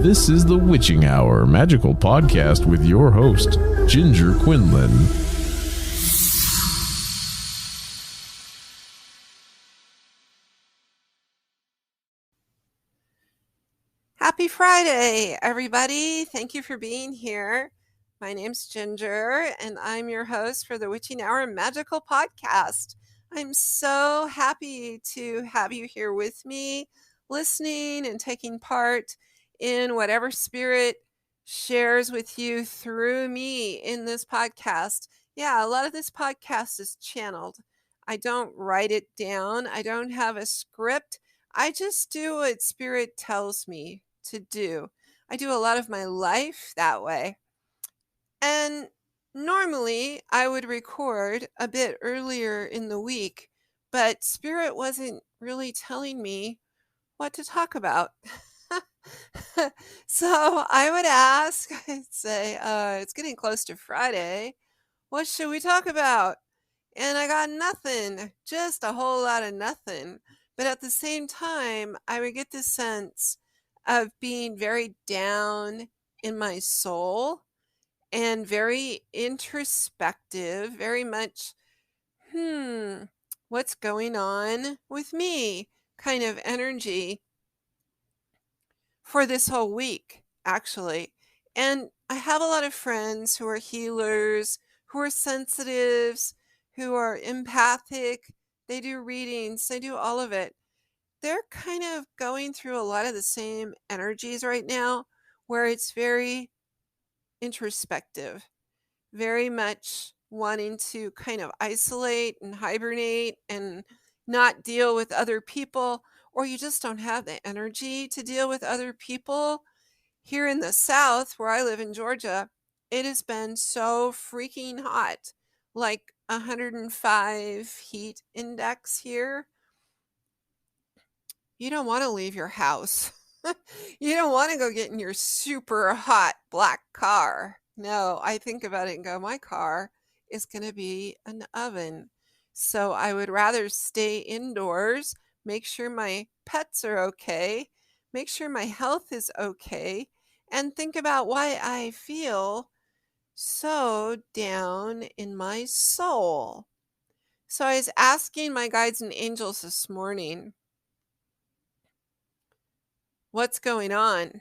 This is the Witching Hour Magical Podcast with your host, Ginger Quinlan. Happy Friday, everybody. Thank you for being here. My name's Ginger, and I'm your host for the Witching Hour Magical Podcast. I'm so happy to have you here with me, listening and taking part in whatever spirit shares with you through me in this podcast. Yeah, a lot of this podcast is channeled. I don't write it down. I don't have a script. I just do what spirit tells me to do. I do a lot of my life that way. And normally I would record a bit earlier in the week, but spirit wasn't really telling me what to talk about. So I would ask, I'd say, it's getting close to Friday. What should we talk about? And I got nothing, just a whole lot of nothing. But at the same time, I would get this sense of being very down in my soul and very introspective, very much, what's going on with me kind of energy for this whole week, actually. And I have a lot of friends who are healers, who are sensitives, who are empathic. They do readings, they do all of it. They're kind of going through a lot of the same energies right now, where it's very introspective, very much wanting to kind of isolate and hibernate and not deal with other people, or you just don't have the energy to deal with other people. Here in the South, where I live in Georgia, it has been so freaking hot, like 105 heat index here. You don't want to leave your house. You don't want to go get in your super hot black car. No, I think about it and go, my car is going to be an oven. So I would rather stay indoors, make sure my pets are okay, make sure my health is okay, and think about why I feel so down in my soul. So I was asking my guides and angels this morning, what's going on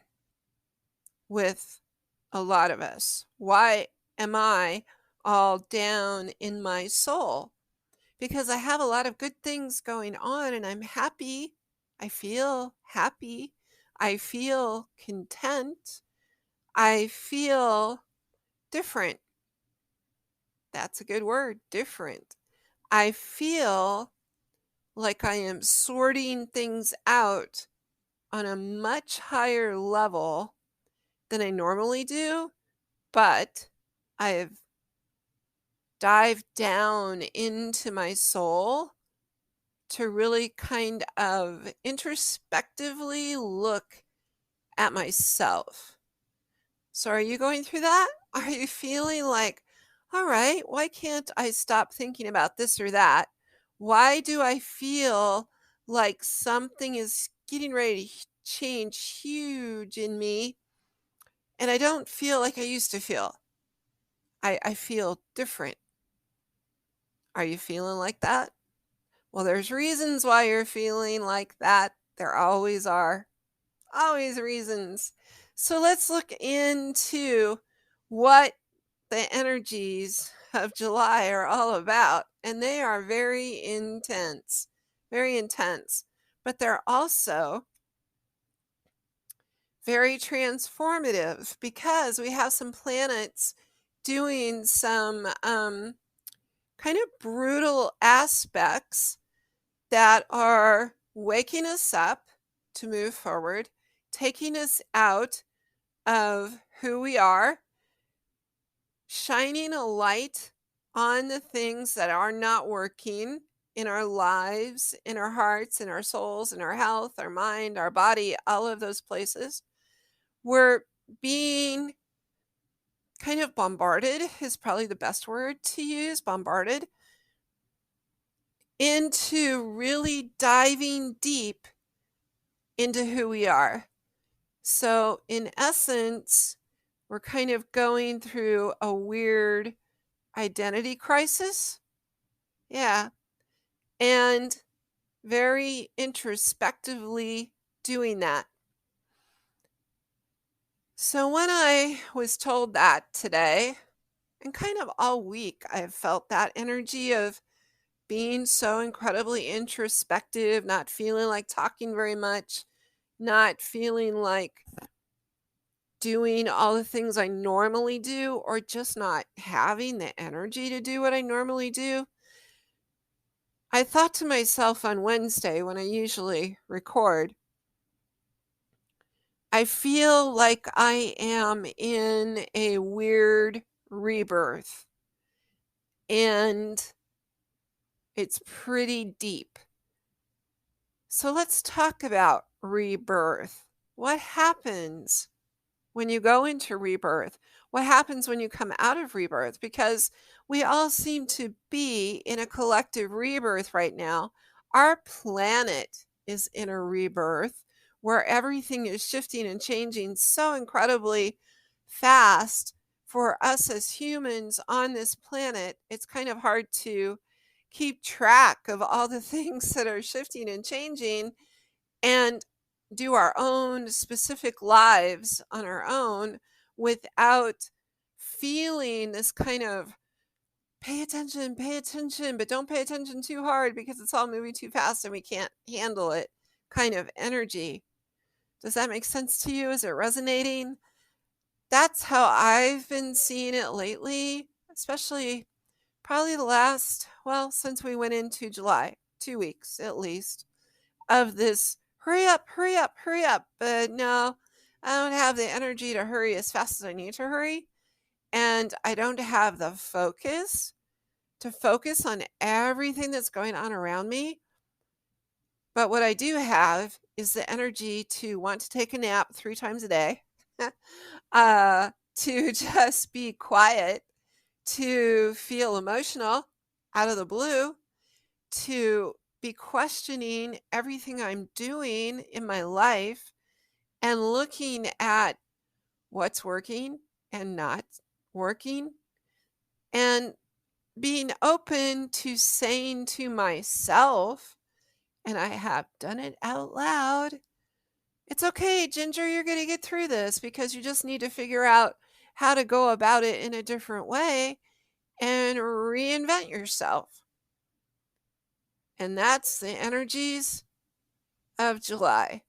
with a lot of us? Why am I all down in my soul? Because I have a lot of good things going on and I'm happy. I feel happy. I feel content. I feel different. That's a good word, different. I feel like I am sorting things out on a much higher level than I normally do, but I've dived down into my soul to really kind of introspectively look at myself. So are you going through that? Are you feeling like, all right, why can't I stop thinking about this or that? Why do I feel like something is getting ready to change huge in me? And I don't feel like I used to feel. I feel different. Are you feeling like that? Well, there's reasons why you're feeling like that. There always are. Always reasons. So let's look into what the energies of July are all about. And they are very intense. Very intense. But they're also very transformative because we have some planets doing some kind of brutal aspects that are waking us up to move forward, taking us out of who we are, shining a light on the things that are not working in our lives, in our hearts, in our souls, in our health, our mind, our body, all of those places. We're being kind of bombarded is probably the best word to use, bombarded, into really diving deep into who we are. So, in essence, we're kind of going through a weird identity crisis. Yeah. And very introspectively doing that. So, when I was told that today, and kind of all week, I've felt that energy of being so incredibly introspective, not feeling like talking very much, not feeling like doing all the things I normally do, or just not having the energy to do what I normally do. I thought to myself on Wednesday, when I usually record, I feel like I am in a weird rebirth, and it's pretty deep. So let's talk about rebirth. What happens when you go into rebirth? What happens when you come out of rebirth? Because we all seem to be in a collective rebirth right now. Our planet is in a rebirth where everything is shifting and changing so incredibly fast for us as humans on this planet. It's kind of hard to keep track of all the things that are shifting and changing and do our own specific lives on our own without feeling this kind of pay attention, but don't pay attention too hard because it's all moving too fast and we can't handle it kind of energy. Does that make sense to you? Is it resonating? That's how I've been seeing it lately, especially probably the last, well, since we went into July, 2 weeks at least, of this hurry up, hurry up, hurry up. But no, I don't have the energy to hurry as fast as I need to hurry. And I don't have the focus to focus on everything that's going on around me. But what I do have is the energy to want to take a nap 3 times a day, to just be quiet, to feel emotional out of the blue, to be questioning everything I'm doing in my life and looking at what's working and not working, and being open to saying to myself, and I have done it out loud, it's okay, Ginger, you're going to get through this because you just need to figure out how to go about it in a different way and reinvent yourself. And that's the energies of July.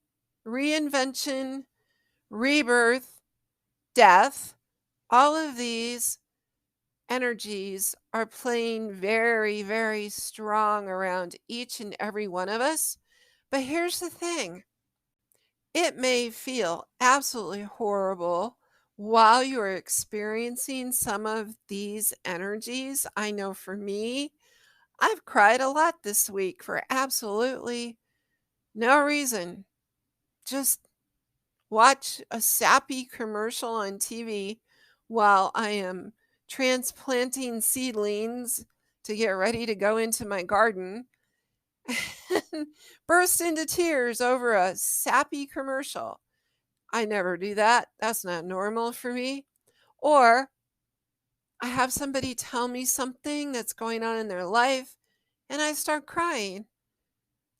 Reinvention, rebirth, death, all of these energies are playing very, very strong around each and every one of us. But here's the thing, it may feel absolutely horrible while you're experiencing some of these energies. I know for me, I've cried a lot this week for absolutely no reason. Just watch a sappy commercial on TV while I am transplanting seedlings to get ready to go into my garden and burst into tears over a sappy commercial. I never do that. That's not normal for me. Or I have somebody tell me something that's going on in their life and I start crying.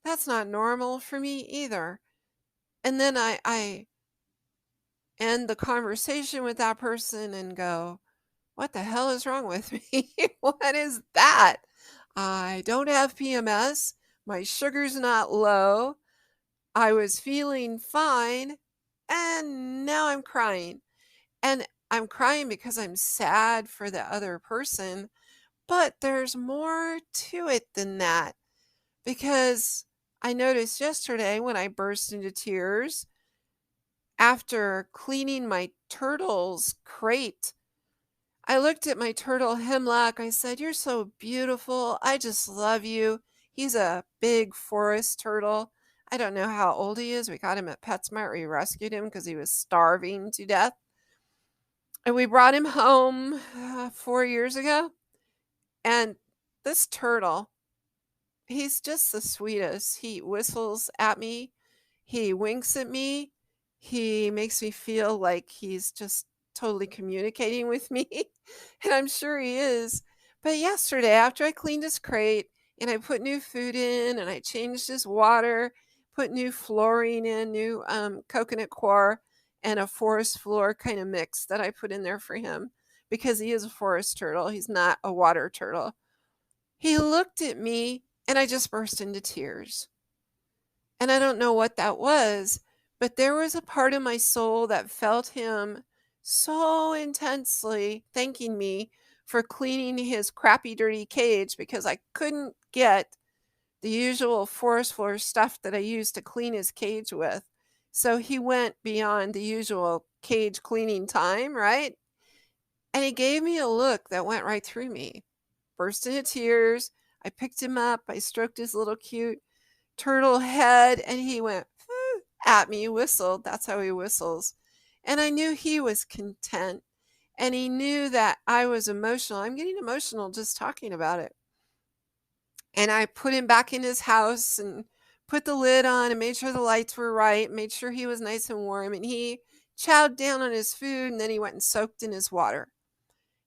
That's not normal for me either. And then I end the conversation with that person and go, what the hell is wrong with me? What is that? I don't have PMS. My sugar's not low. I was feeling fine. And now I'm crying. And I'm crying because I'm sad for the other person. But there's more to it than that. Because I noticed yesterday when I burst into tears after cleaning my turtle's crate, I looked at my turtle Hemlock. I said, "You're so beautiful. I just love you." He's a big forest turtle. I don't know how old he is. We got him at PetSmart. We rescued him because he was starving to death. And we brought him home 4 years ago. And this turtle, he's just the sweetest. He whistles at me. He winks at me. He makes me feel like he's just totally communicating with me, and I'm sure he is. But yesterday, after I cleaned his crate and I put new food in and I changed his water, put new flooring in, new coconut coir, and a forest floor kind of mix that I put in there for him because he is a forest turtle. He's not a water turtle. He looked at me and I just burst into tears. And I don't know what that was, but there was a part of my soul that felt him so intensely thanking me for cleaning his crappy, dirty cage because I couldn't get the usual forest floor stuff that I used to clean his cage with. So he went beyond the usual cage cleaning time, right? And he gave me a look that went right through me. Burst into tears. I picked him up. I stroked his little cute turtle head, and he went at me, whistled. That's how he whistles. And I knew he was content, and he knew that I was emotional. I'm getting emotional just talking about it. And I put him back in his house and put the lid on and made sure the lights were right, made sure he was nice and warm, and he chowed down on his food, and then he went and soaked in his water.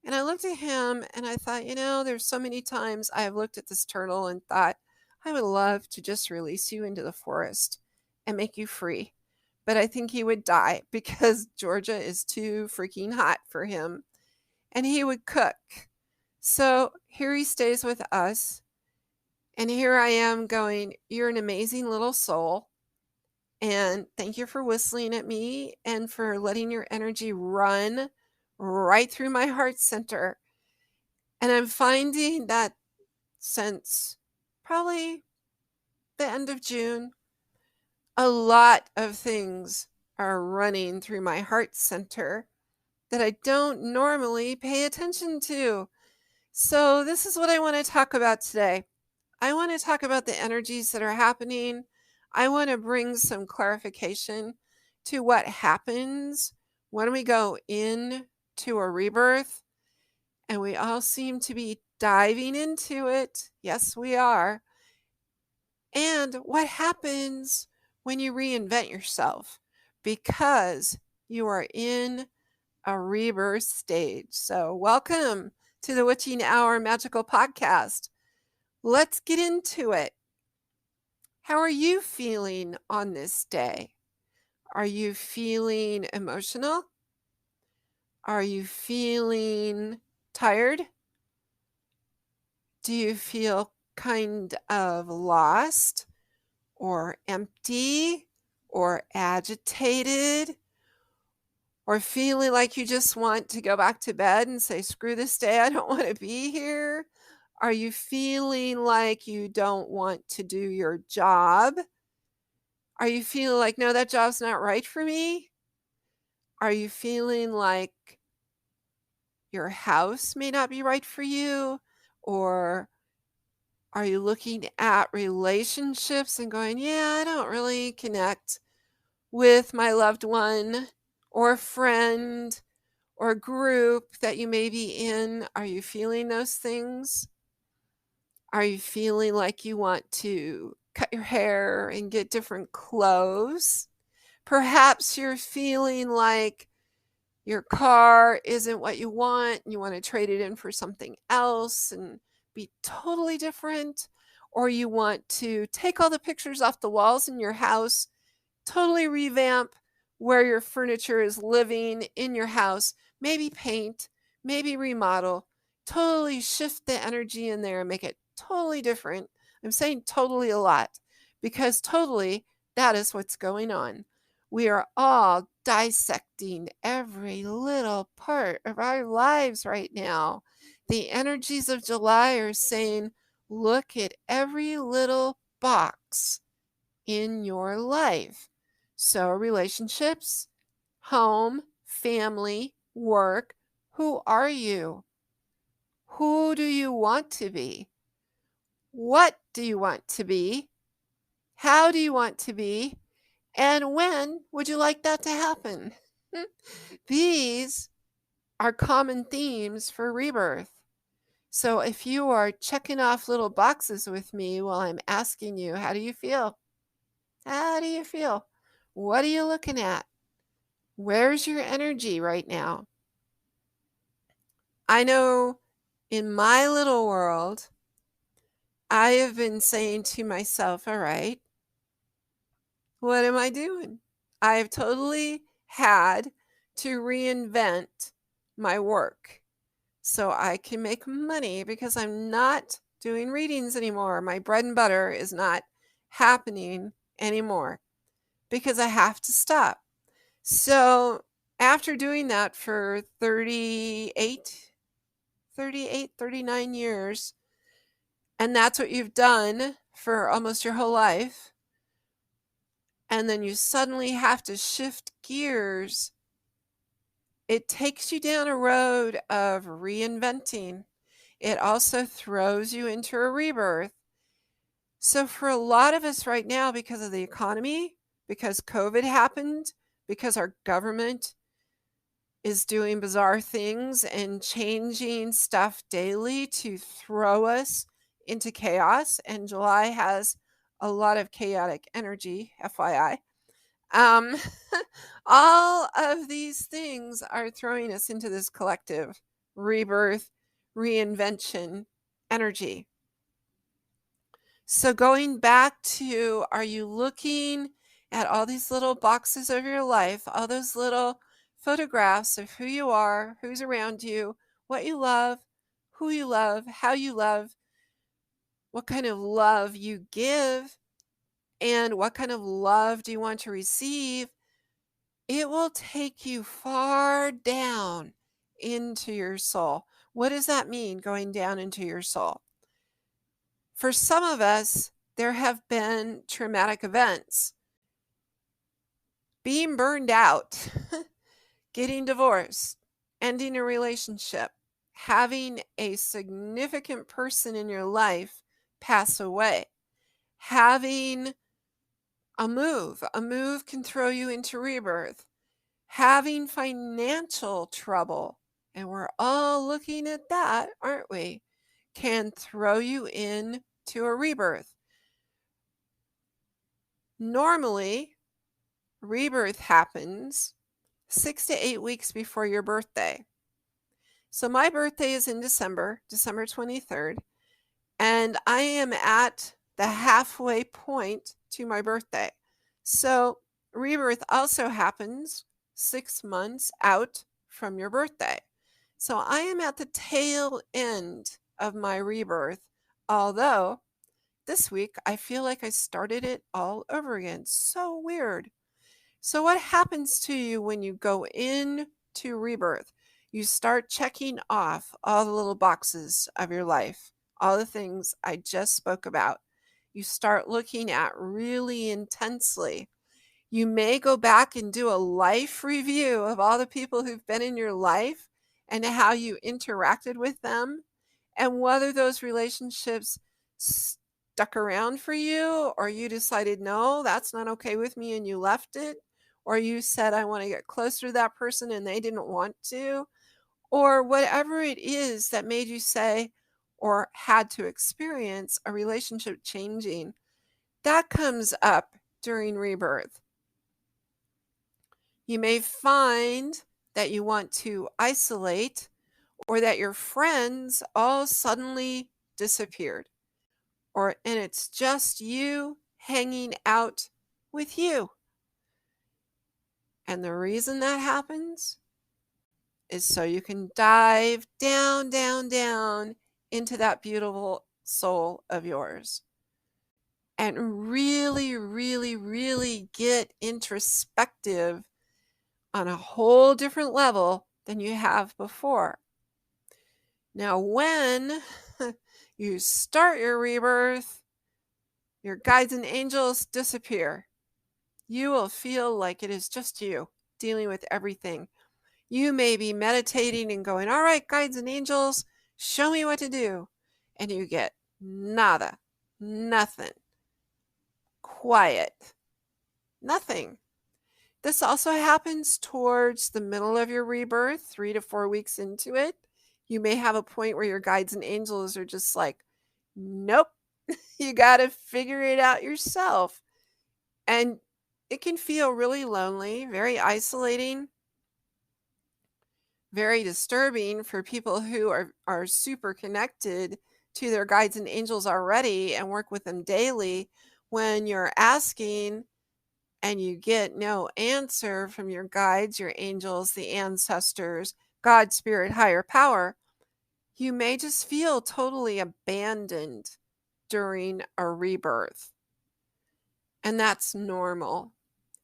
And I looked at him and I thought, there's so many times I have looked at this turtle and thought, I would love to just release you into the forest and make you free. But I think he would die because Georgia is too freaking hot for him. And he would cook. So here he stays with us. And here I am going, you're an amazing little soul. And thank you for whistling at me and for letting your energy run right through my heart center. And I'm finding that since probably the end of June, a lot of things are running through my heart center that I don't normally pay attention to. So this is what I want to talk about today. I want to talk about the energies that are happening. I want to bring some clarification to what happens when we go into a rebirth. And we all seem to be diving into it. Yes, we are. And what happens when you reinvent yourself because you are in a rebirth stage. So, welcome to the Witching Hour Magical Podcast. Let's get into it. How are you feeling on this day? Are you feeling emotional? Are you feeling tired? Do you feel kind of lost or empty or agitated or feeling like you just want to go back to bed and say, screw this day, I don't want to be here? Are you feeling like you don't want to do your job? Are you feeling like, no, that job's not right for me? Are you feeling like your house may not be right for you? Or are you looking at relationships and going, yeah, I don't really connect with my loved one or friend or group that you may be in? Are you feeling those things? Are you feeling like you want to cut your hair and get different clothes? Perhaps you're feeling like your car isn't what you want and you want to trade it in for something else and be totally different. Or you want to take all the pictures off the walls in your house, totally revamp where your furniture is living in your house, maybe paint, maybe remodel, totally shift the energy in there and make it totally different. I'm saying totally a lot because totally that is what's going on. We are all dissecting every little part of our lives right now. The energies of July are saying, look at every little box in your life. So, relationships, home, family, work. Who are you? Who do you want to be? What do you want to be? How do you want to be? And when would you like that to happen? These are common themes for rebirth. So if you are checking off little boxes with me while I'm asking you, how do you feel? How do you feel? What are you looking at? Where's your energy right now? I know in my little world, I have been saying to myself, all right, what am I doing? I have totally had to reinvent my work so I can make money because I'm not doing readings anymore. My bread and butter is not happening anymore because I have to stop. So after doing that for 39 years, and that's what you've done for almost your whole life, and then you suddenly have to shift gears, it takes you down a road of reinventing. It also throws you into a rebirth. So for a lot of us right now, because of the economy, because COVID happened, because our government is doing bizarre things and changing stuff daily to throw us into chaos, and July has a lot of chaotic energy, FYI. Um, all of these things are throwing us into this collective rebirth, reinvention energy. So going back to, are you looking at all these little boxes of your life, all those little photographs of who you are, who's around you, what you love, who you love, how you love, what kind of love you give, and what kind of love do you want to receive? It will take you far down into your soul. What does that mean, going down into your soul? For some of us, there have been traumatic events. Being burned out, getting divorced, ending a relationship, having a significant person in your life pass away, having a move. A move can throw you into rebirth. Having financial trouble, and we're all looking at that, aren't we? Can throw you into a rebirth. Normally, rebirth happens 6 to 8 weeks before your birthday. So my birthday is in December 23rd, and I am at the halfway point to my birthday. So rebirth also happens 6 months out from your birthday. So I am at the tail end of my rebirth, although this week I feel like I started it all over again. So weird. So what happens to you when you go into rebirth? You start checking off all the little boxes of your life, all the things I just spoke about. You start looking at really intensely. You may go back and do a life review of all the people who've been in your life and how you interacted with them and whether those relationships stuck around for you, or you decided, no, that's not okay with me, and you left it, or you said, I want to get closer to that person and they didn't want to, or whatever it is that made you say or had to experience a relationship changing. That comes up during rebirth. You may find that you want to isolate, or that your friends all suddenly disappeared, and it's just you hanging out with you. And the reason that happens is so you can dive down, down, down into that beautiful soul of yours and really, really, really get introspective on a whole different level than you have before. Now, when you start your rebirth, your guides and angels disappear. You will feel like it is just you dealing with everything. You may be meditating and going, all right, guides and angels, show me what to do. And you get nada, nothing, quiet, nothing. This also happens towards the middle of your rebirth, 3 to 4 weeks into it. You may have a point where your guides and angels are just like, nope, you got to figure it out yourself. And it can feel really lonely, very isolating, very disturbing for people who are super connected to their guides and angels already and work with them daily. When you're asking and you get no answer from your guides, your angels, the ancestors, God, spirit, higher power, you may just feel totally abandoned during a rebirth. And that's normal.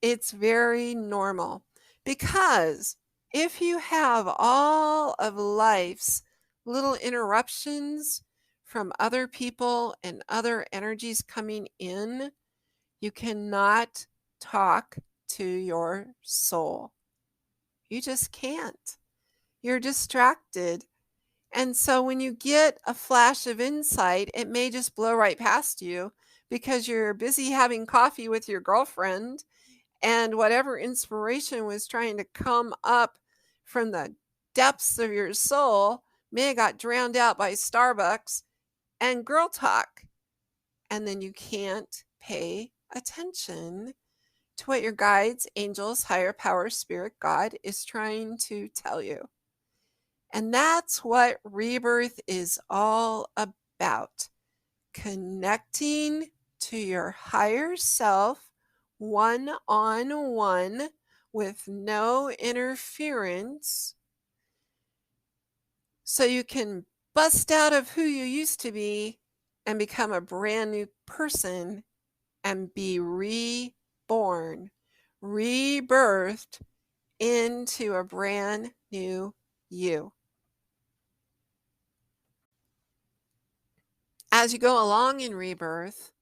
It's very normal, because if you have all of life's little interruptions from other people and other energies coming in, you cannot talk to your soul. You just can't. You're distracted. And so when you get a flash of insight, it may just blow right past you because you're busy having coffee with your girlfriend, and whatever inspiration was trying to come up from the depths of your soul may have got drowned out by Starbucks and girl talk. And then you can't pay attention to what your guides, angels, higher power, spirit, God is trying to tell you. And that's what rebirth is all about. Connecting to your higher self one-on-one with no interference, so you can bust out of who you used to be and become a brand new person and be reborn, rebirthed into a brand new you. As you go along in rebirth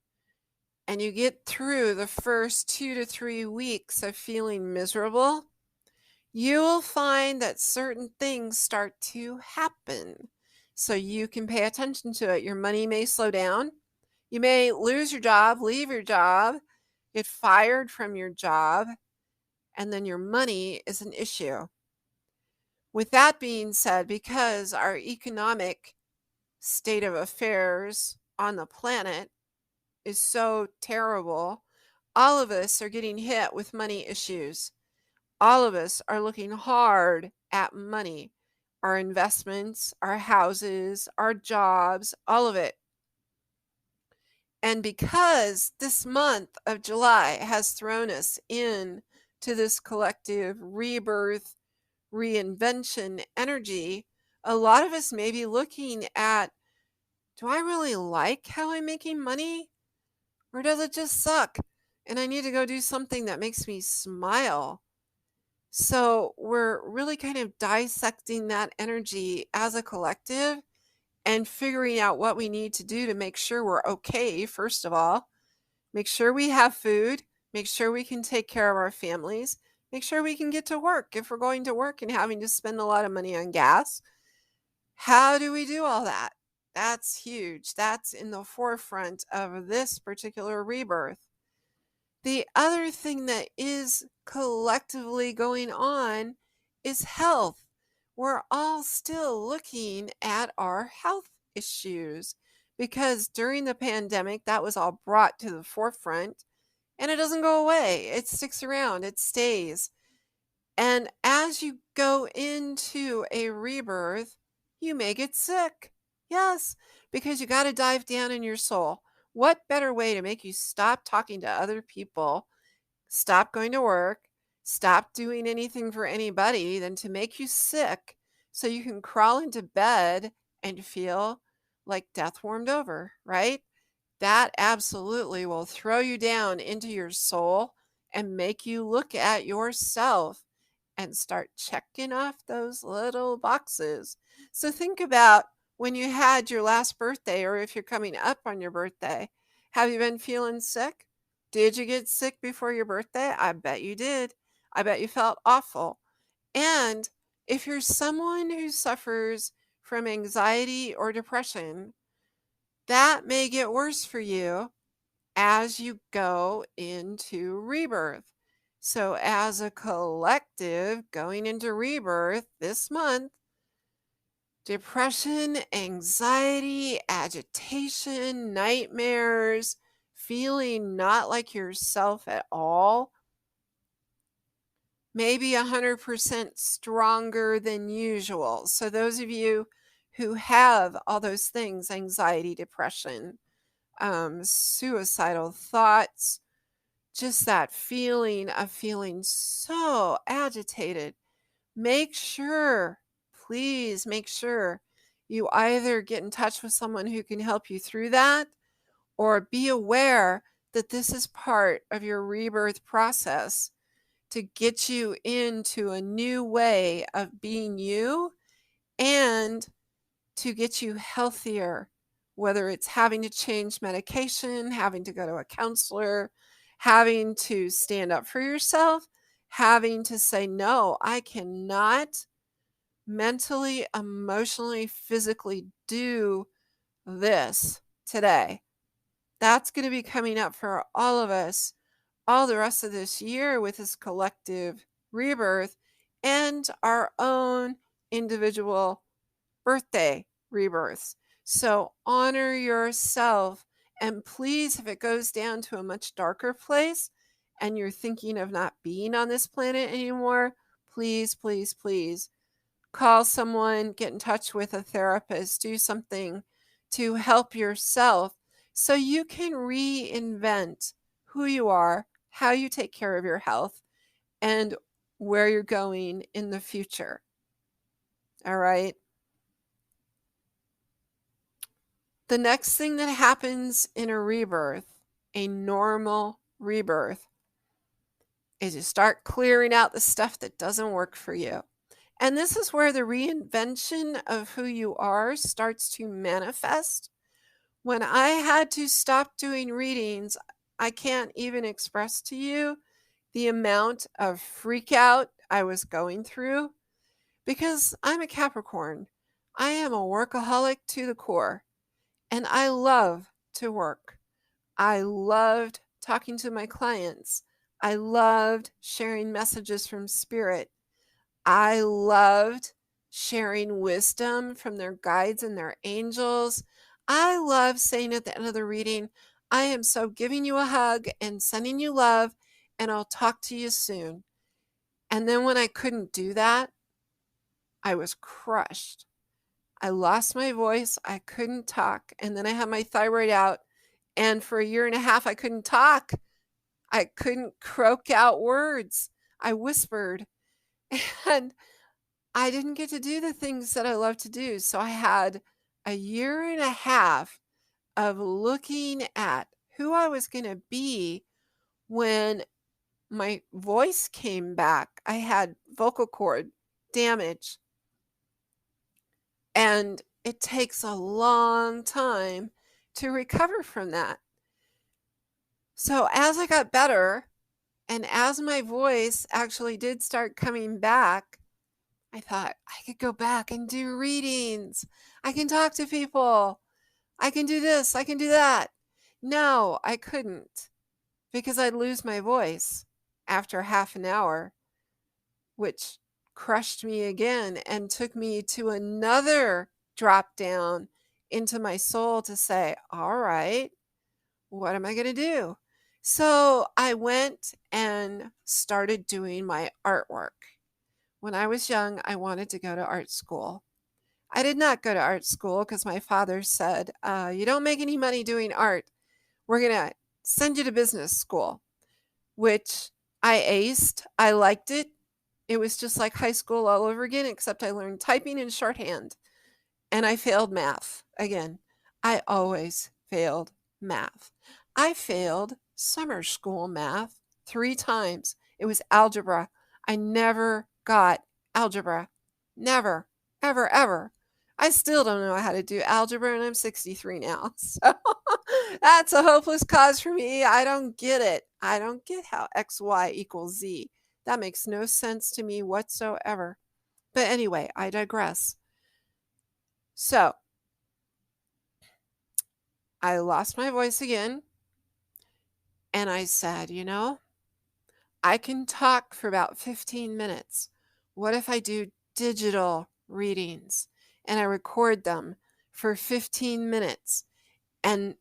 and you get through the first 2 to 3 weeks of feeling miserable, you will find that certain things start to happen. So you can pay attention to it. Your money may slow down. You may lose your job, leave your job, get fired from your job, and then your money is an issue. With that being said, because our economic state of affairs on the planet is so terrible, all of us are getting hit with money issues. All of us are looking hard at money, our investments, our houses, our jobs, all of it. And because this month of July has thrown us in to this collective rebirth, reinvention energy, a lot of us may be looking at, do I really like how I'm making money? Or does it just suck and I need to go do something that makes me smile? So we're really kind of dissecting that energy as a collective and figuring out what we need to do to make sure we're okay, first of all. Make sure we have food. Make sure we can take care of our families. Make sure we can get to work if we're going to work and having to spend a lot of money on gas. How do we do all that? That's huge. That's in the forefront of this particular rebirth. The other thing that is collectively going on is health. We're all still looking at our health issues because during the pandemic, that was all brought to the forefront, and it doesn't go away. It sticks around, it stays. And as you go into a rebirth, you may get sick. Yes, because you got to dive down in your soul. What better way to make you stop talking to other people, stop going to work, stop doing anything for anybody than to make you sick so you can crawl into bed and feel like death warmed over, right? That absolutely will throw you down into your soul and make you look at yourself and start checking off those little boxes. So think about when you had your last birthday, or if you're coming up on your birthday. Have you been feeling sick? Did you get sick before your birthday? I bet you did. I bet you felt awful. And if you're someone who suffers from anxiety or depression, that may get worse for you as you go into rebirth. So, as a collective going into rebirth this month, depression, anxiety, agitation, nightmares, feeling not like yourself at all, maybe 100% stronger than usual. So those of you who have all those things, anxiety, depression, suicidal thoughts, just that feeling of feeling so agitated, make sure, please make sure you either get in touch with someone who can help you through that, or be aware that this is part of your rebirth process to get you into a new way of being you and to get you healthier, whether it's having to change medication, having to go to a counselor, having to stand up for yourself, having to say, no, I cannot mentally, emotionally, physically do this today. That's going to be coming up for all of us all the rest of this year with this collective rebirth and our own individual birthday rebirths. So honor yourself. And please, if it goes down to a much darker place and you're thinking of not being on this planet anymore, please, please, please call someone, get in touch with a therapist, do something to help yourself so you can reinvent who you are, how you take care of your health, and where you're going in the future. All right. The next thing that happens in a rebirth, a normal rebirth, is you start clearing out the stuff that doesn't work for you. And this is where the reinvention of who you are starts to manifest. When I had to stop doing readings, I can't even express to you the amount of freak out I was going through because I'm a Capricorn. I am a workaholic to the core, and I love to work. I loved talking to my clients. I loved sharing messages from Spirit. I loved sharing wisdom from their guides and their angels. I love saying at the end of the reading, I am so giving you a hug and sending you love, and I'll talk to you soon. And then when I couldn't do that, I was crushed. I lost my voice. I couldn't talk. And then I had my thyroid out. And for a year and a half, I couldn't talk. I couldn't croak out words. I whispered. And I didn't get to do the things that I love to do. So I had a year and a half of looking at who I was going to be when my voice came back. I had vocal cord damage. And it takes a long time to recover from that. So as I got better and as my voice actually did start coming back, I thought I could go back and do readings. I can talk to people. I can do this. I can do that. No, I couldn't because I'd lose my voice after half an hour, which crushed me again and took me to another drop down into my soul to say, all right, what am I going to do? So I went and started doing my artwork. When I was young, I wanted to go to art school. I did not go to art school because my father said, you don't make any money doing art. We're going to send you to business school, which I aced. I liked it. It was just like high school all over again, except I learned typing and shorthand. And I failed math again. I always failed math. I failed summer school math 3 times. It was algebra. I never got algebra. Never, ever, ever. I still don't know how to do algebra, and I'm 63 now. So that's a hopeless cause for me. I don't get it. I don't get how X, Y equals Z. That makes no sense to me whatsoever. But anyway, I digress. So I lost my voice again. And I said, I can talk for about 15 minutes. What if I do digital readings and I record them for 15 minutes and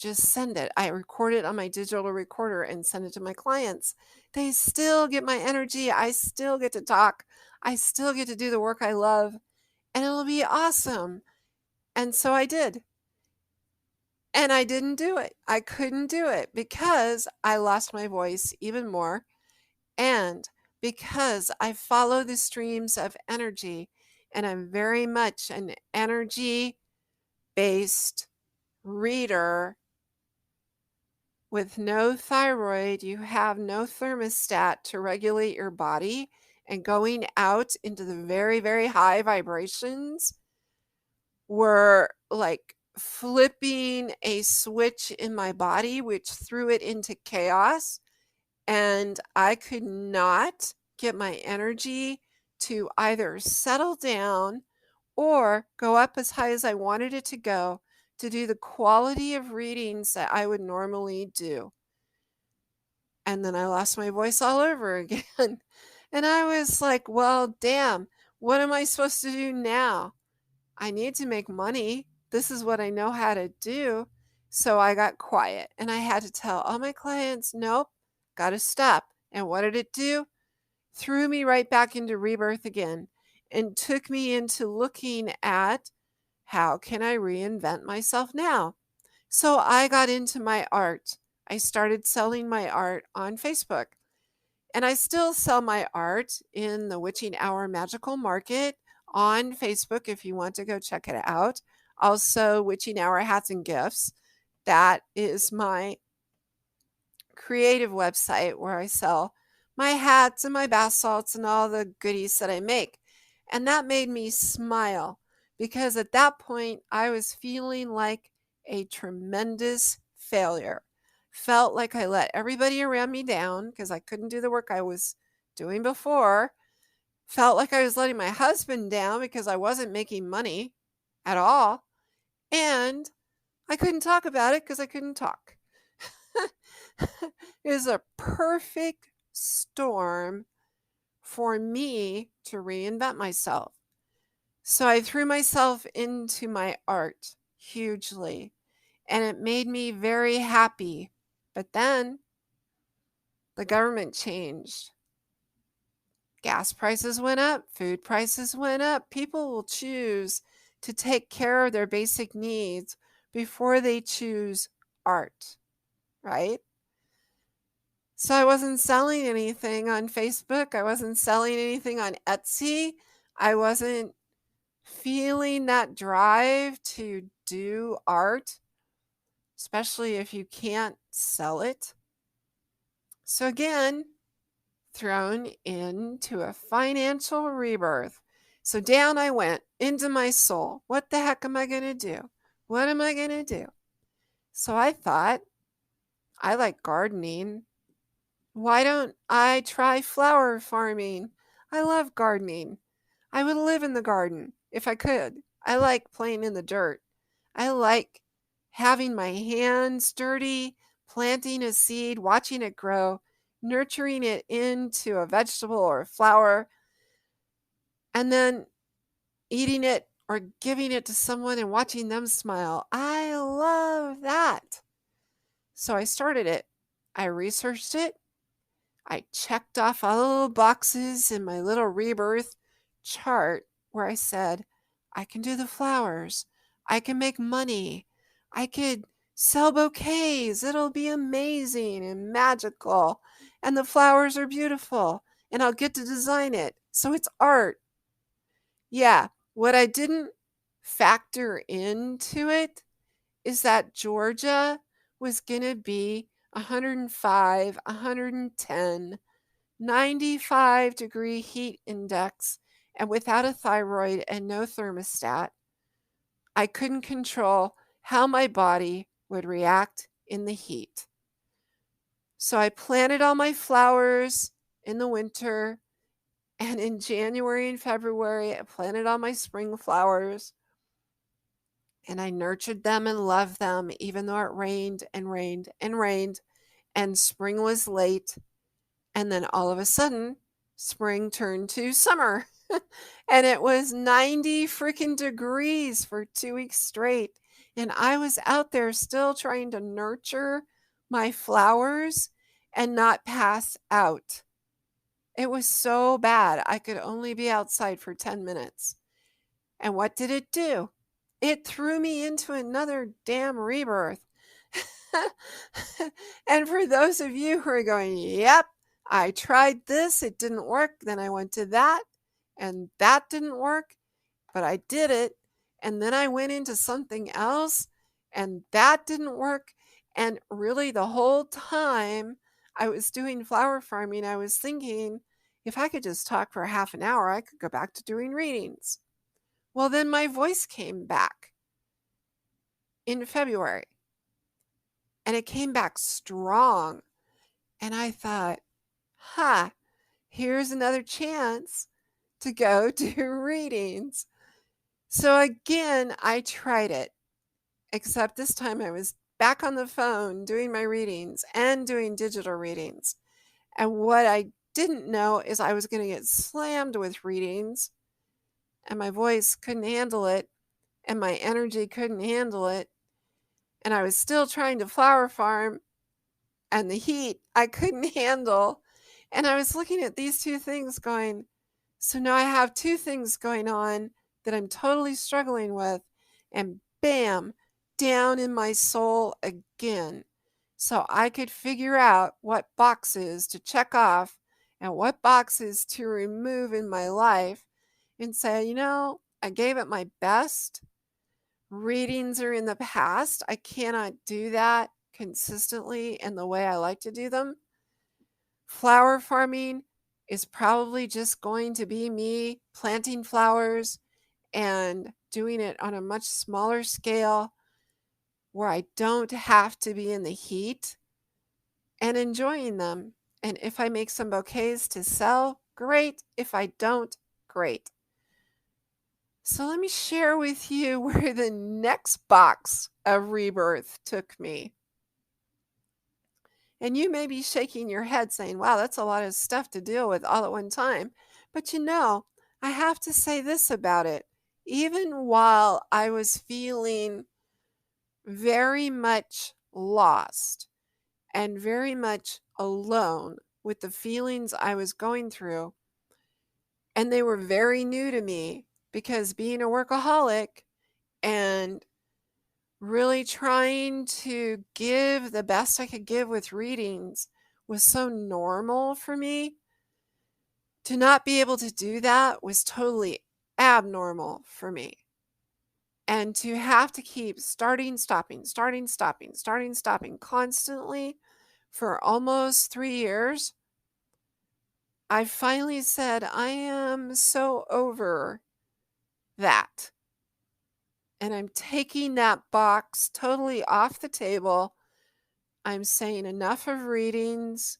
just send it. I record it on my digital recorder and send it to my clients. They still get my energy. I still get to talk. I still get to do the work I love, and it'll be awesome. And so I did. And I didn't do it. I couldn't do it because I lost my voice even more. And because I follow the streams of energy, and I'm very much an energy based reader with no thyroid, you have no thermostat to regulate your body, and going out into the very, very high vibrations were like flipping a switch in my body, which threw it into chaos. And I could not get my energy to either settle down or go up as high as I wanted it to go to do the quality of readings that I would normally do. And then I lost my voice all over again. And I was like, well, damn, what am I supposed to do now? I need to make money. This is what I know how to do. So I got quiet and I had to tell all my clients, nope, got to stop. And what did it do? Threw me right back into rebirth again and took me into looking at how can I reinvent myself now? So I got into my art. I started selling my art on Facebook. And I still sell my art in the Witching Hour Magical Market on Facebook if you want to go check it out. Also, Witching Hour Hats and Gifts. That is my creative website where I sell my hats and my bath salts and all the goodies that I make. And that made me smile because at that point I was feeling like a tremendous failure. Felt like I let everybody around me down because I couldn't do the work I was doing before. Felt like I was letting my husband down because I wasn't making money at all. And I couldn't talk about it because I couldn't talk. It was a perfect storm for me to reinvent myself. So I threw myself into my art hugely, and it made me very happy. But then the government changed. Gas prices went up, food prices went up. People will choose to take care of their basic needs before they choose art, right? So I wasn't selling anything on Facebook. I wasn't selling anything on Etsy. I wasn't feeling that drive to do art, especially if you can't sell it. So again, thrown into a financial rebirth. So down I went into my soul. What the heck am I going to do? What am I going to do? So I thought, I like gardening. Why don't I try flower farming? I love gardening. I would live in the garden if I could. I like playing in the dirt. I like having my hands dirty, planting a seed, watching it grow, nurturing it into a vegetable or a flower, and then eating it or giving it to someone and watching them smile. I love that. So I started it. I researched it. I checked off all the little boxes in my little rebirth chart where I said, I can do the flowers. I can make money. I could sell bouquets. It'll be amazing and magical. And the flowers are beautiful. And I'll get to design it. So it's art. Yeah, what I didn't factor into it is that Georgia was going to be 105, 110, 95-degree heat index, and without a thyroid and no thermostat, I couldn't control how my body would react in the heat. So I planted all my flowers in the winter, and in January and February, I planted all my spring flowers, and I nurtured them and loved them, even though it rained and rained and rained, and spring was late. And then all of a sudden, spring turned to summer. And it was 90 freaking degrees for 2 weeks straight. And I was out there still trying to nurture my flowers and not pass out. It was so bad. I could only be outside for 10 minutes. And what did it do? It threw me into another damn rebirth. And for those of you who are going, yep, I tried this, it didn't work. Then I went to that, and that didn't work, but I did it. And then I went into something else, and that didn't work. And really, the whole time I was doing flower farming, I was thinking, if I could just talk for half an hour, I could go back to doing readings. Well, then my voice came back in February, and it came back strong. And I thought, here's another chance to go do readings. So again, I tried it, except this time I was back on the phone doing my readings and doing digital readings. And what I didn't know is I was going to get slammed with readings, and my voice couldn't handle it, and my energy couldn't handle it. And I was still trying to flower farm, and the heat I couldn't handle. And I was looking at these two things going, so now I have two things going on that I'm totally struggling with, and bam, down in my soul again. So I could figure out what boxes to check off and what boxes to remove in my life and say, I gave it my best. Readings are in the past. I cannot do that consistently in the way I like to do them. Flower farming is probably just going to be me planting flowers and doing it on a much smaller scale where I don't have to be in the heat and enjoying them. And if I make some bouquets to sell, great. If I don't, great. So let me share with you where the next box of rebirth took me. And you may be shaking your head saying, wow, that's a lot of stuff to deal with all at one time. But I have to say this about it. Even while I was feeling very much lost and very much alone with the feelings I was going through, and they were very new to me because being a workaholic and really trying to give the best I could give with readings was so normal for me. To not be able to do that was totally abnormal for me. And to have to keep starting, stopping constantly for almost 3 years, I finally said, I am so over that. And I'm taking that box totally off the table. I'm saying enough of readings.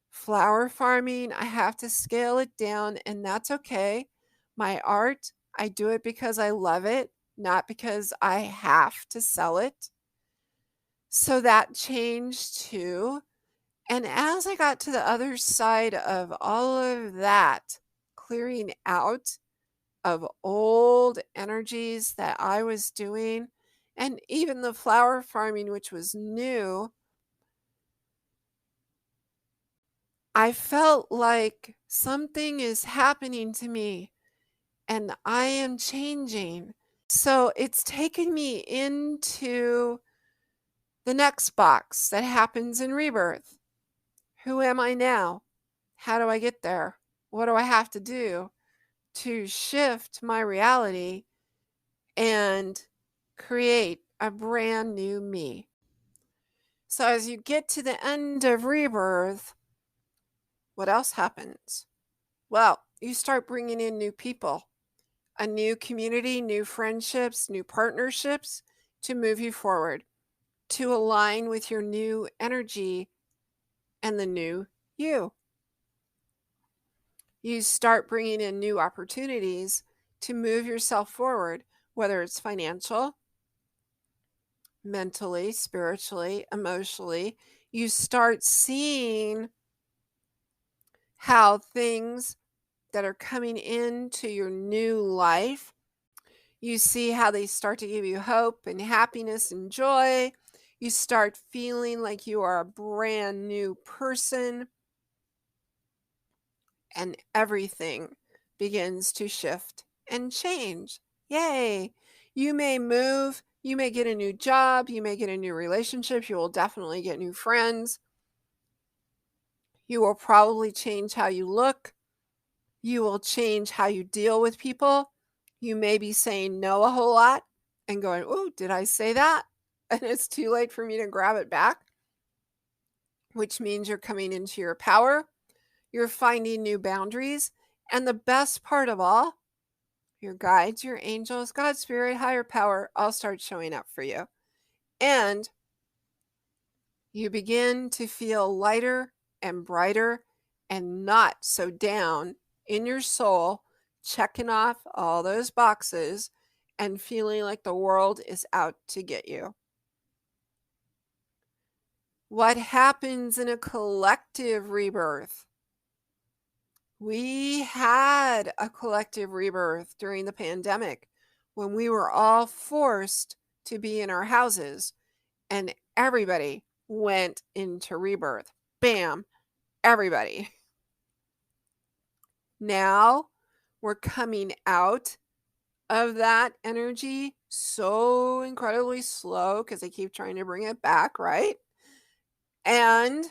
Flower farming, I have to scale it down, and that's okay. My art, I do it because I love it, not because I have to sell it. So that changed too. And as I got to the other side of all of that, clearing out of old energies that I was doing, and even the flower farming, which was new, I felt like something is happening to me and I am changing. So it's taken me into the next box that happens in rebirth. Who am I now? How do I get there? What do I have to do to shift my reality and create a brand new me? So as you get to the end of rebirth, what else happens? Well, you start bringing in new people, a new community, new friendships, new partnerships to move you forward, to align with your new energy and the new you. You start bringing in new opportunities to move yourself forward, whether it's financial, mentally, spiritually, emotionally. You start seeing how things that are coming into your new life, You see how they start to give you hope and happiness and joy. You start feeling like you are a brand new person, and everything begins to shift and change. Yay! You may move, you may get a new job, you may get a new relationship, you will definitely get new friends. You will probably change how you look. You will change how you deal with people. You may be saying no a whole lot and going, "Oh, did I say that?" And it's too late for me to grab it back, which means you're coming into your power. You're finding new boundaries. And the best part of all, your guides, your angels, God, spirit, higher power all start showing up for you. And you begin to feel lighter and brighter and not so down in your soul, checking off all those boxes and feeling like the world is out to get you. What happens in a collective rebirth? We had a collective rebirth during the pandemic when we were all forced to be in our houses and everybody went into rebirth. Bam, everybody. Now we're coming out of that energy so incredibly slow because they keep trying to bring it back, right? And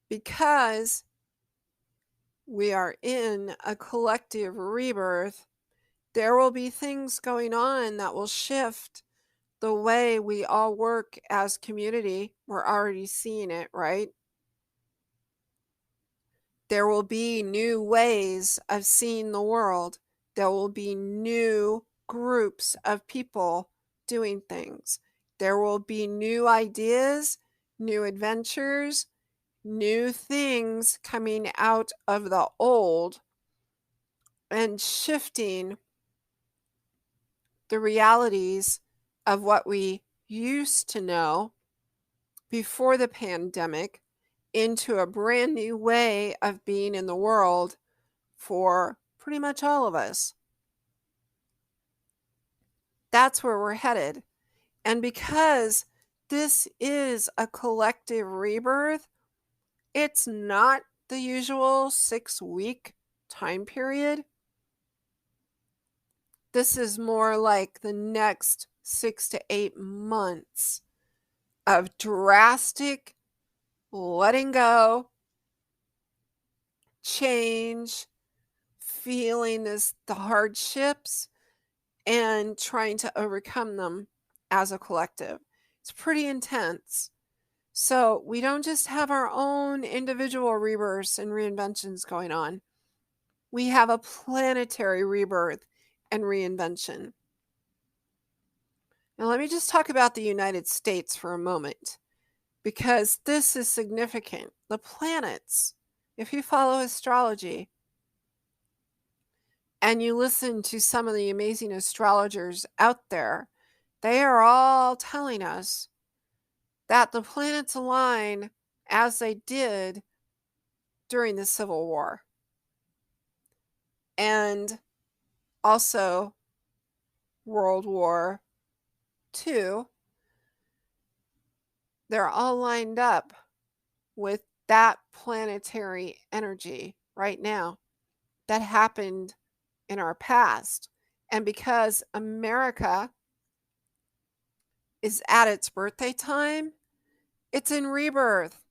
because we are in a collective rebirth, there will be things going on that will shift the way we all work as community. We're already seeing it, right? There will be new ways of seeing the world. There will be new groups of people doing things. There will be new ideas, new adventures, new things coming out of the old and shifting the realities of what we used to know before the pandemic into a brand new way of being in the world for pretty much all of us. That's where we're headed. And because this is a collective rebirth, it's not the usual 6-week time period. This is more like the next 6 to 8 months of drastic letting go, change, feeling the hardships, and trying to overcome them as a collective. It's pretty intense. So we don't just have our own individual rebirths and reinventions going on. We have a planetary rebirth and reinvention. Now let me just talk about the United States for a moment, because this is significant. The planets, if you follow astrology and you listen to some of the amazing astrologers out there, they are all telling us that the planets align as they did during the Civil War. And also World War II. They're all lined up with that planetary energy right now that happened in our past. And because America is at its birthday time, it's in rebirth.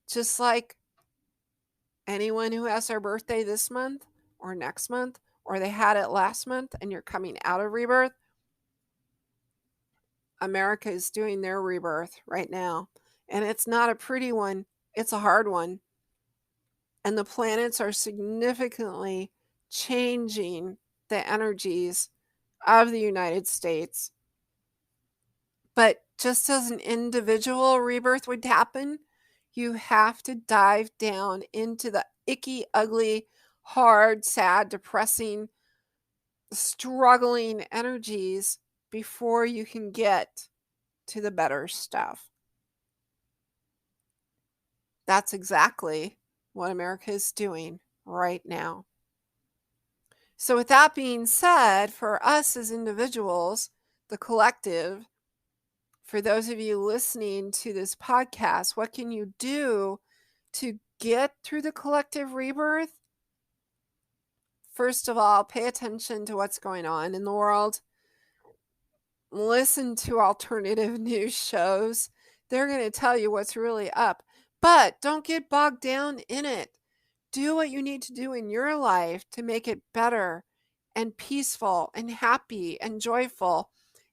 Just like anyone who has their birthday this month or next month, or they had it last month and you're coming out of rebirth, America is doing their rebirth right now. And it's not a pretty one, it's a hard one. And the planets are significantly changing the energies of the United States. But just as an individual rebirth would happen, you have to dive down into the icky, ugly, hard, sad, depressing, struggling energies before you can get to the better stuff. That's exactly what America is doing right now. So with that being said, for us as individuals, the collective, for those of you listening to this podcast, what can you do to get through the collective rebirth? First of all, pay attention to what's going on in the world. Listen to alternative news shows. They're going to tell you what's really up. But don't get bogged down in it. Do what you need to do in your life to make it better and peaceful and happy and joyful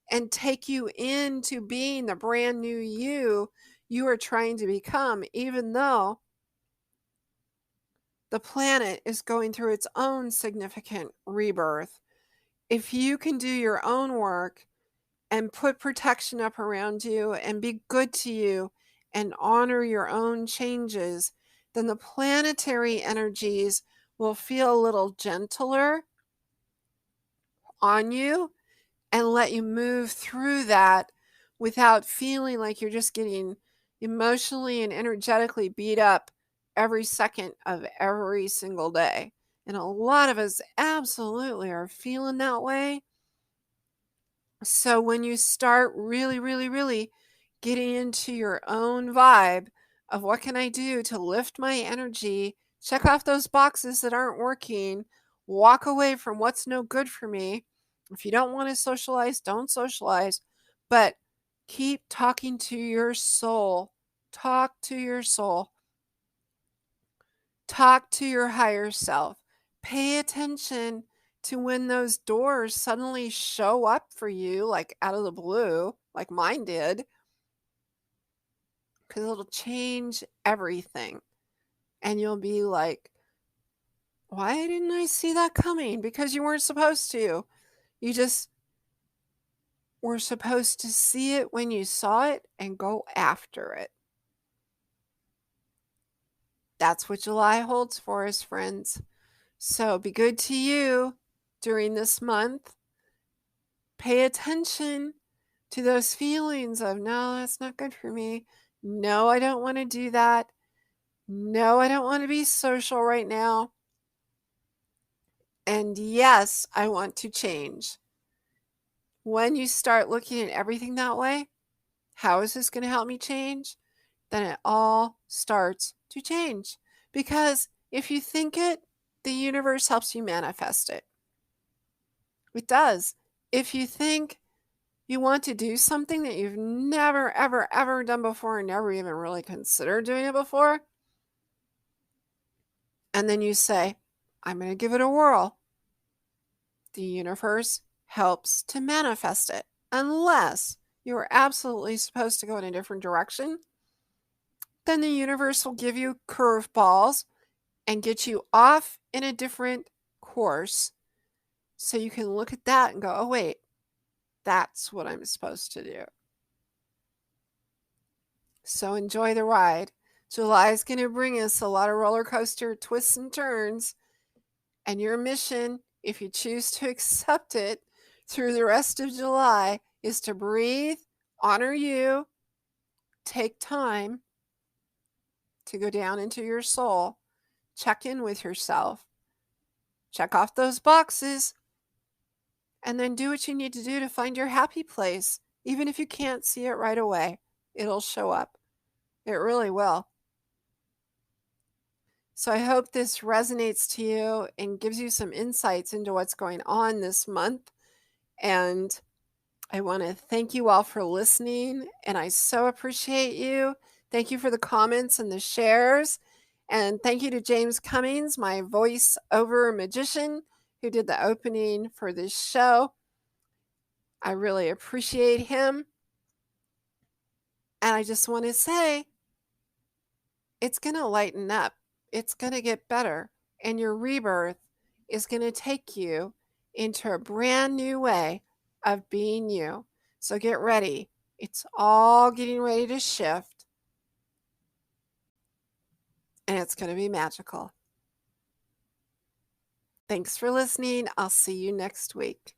and take you into being the brand new you are trying to become, even though the planet is going through its own significant rebirth. If you can do your own work and put protection up around you and be good to you and honor your own changes, then the planetary energies will feel a little gentler on you and let you move through that without feeling like you're just getting emotionally and energetically beat up every second of every single day. And a lot of us absolutely are feeling that way. So when you start really getting into your own vibe of what can I do to lift my energy, check off those boxes that aren't working, walk away from what's no good for me. If you don't want to socialize, don't socialize, but keep talking to your soul. Talk to your soul. Talk to your higher self. Pay attention to when those doors suddenly show up for you, like out of the blue, like mine did, because it'll change everything. And you'll be like, why didn't I see that coming? Because you weren't supposed to. You just were supposed to see it when you saw it and go after it. That's what July holds for us, friends. So be good to you during this month. Pay attention to those feelings of, no, that's not good for me. No, I don't want to do that. No, I don't want to be social right now. And yes, I want to change. When you start looking at everything that way, how is this going to help me change? Then it all starts to change. Because if you think it, the universe helps you manifest it. It does. If you think you want to do something that you've never, ever done before and never even really considered doing it before, and then you say, I'm going to give it a whirl, the universe helps to manifest it. Unless you are absolutely supposed to go in a different direction, then the universe will give you curveballs and get you off in a different course so you can look at that and go, oh, wait, that's what I'm supposed to do. So enjoy the ride. July is going to bring us a lot of roller coaster twists and turns. And your mission, if you choose to accept it through the rest of July, is to breathe, honor you, take time to go down into your soul, check in with yourself, check off those boxes, and then do what you need to do to find your happy place. Even if you can't see it right away, it'll show up. It really will. So I hope this resonates to you and gives you some insights into what's going on this month. And I want to thank you all for listening, and I so appreciate you. Thank you for the comments and the shares. And thank you to James Cummings, my voice-over magician, who did the opening for this show. I really appreciate him. And I just want to say, it's going to lighten up. It's going to get better. And your rebirth is going to take you into a brand new way of being you. So get ready. It's all getting ready to shift. And it's going to be magical. Thanks for listening. I'll see you next week.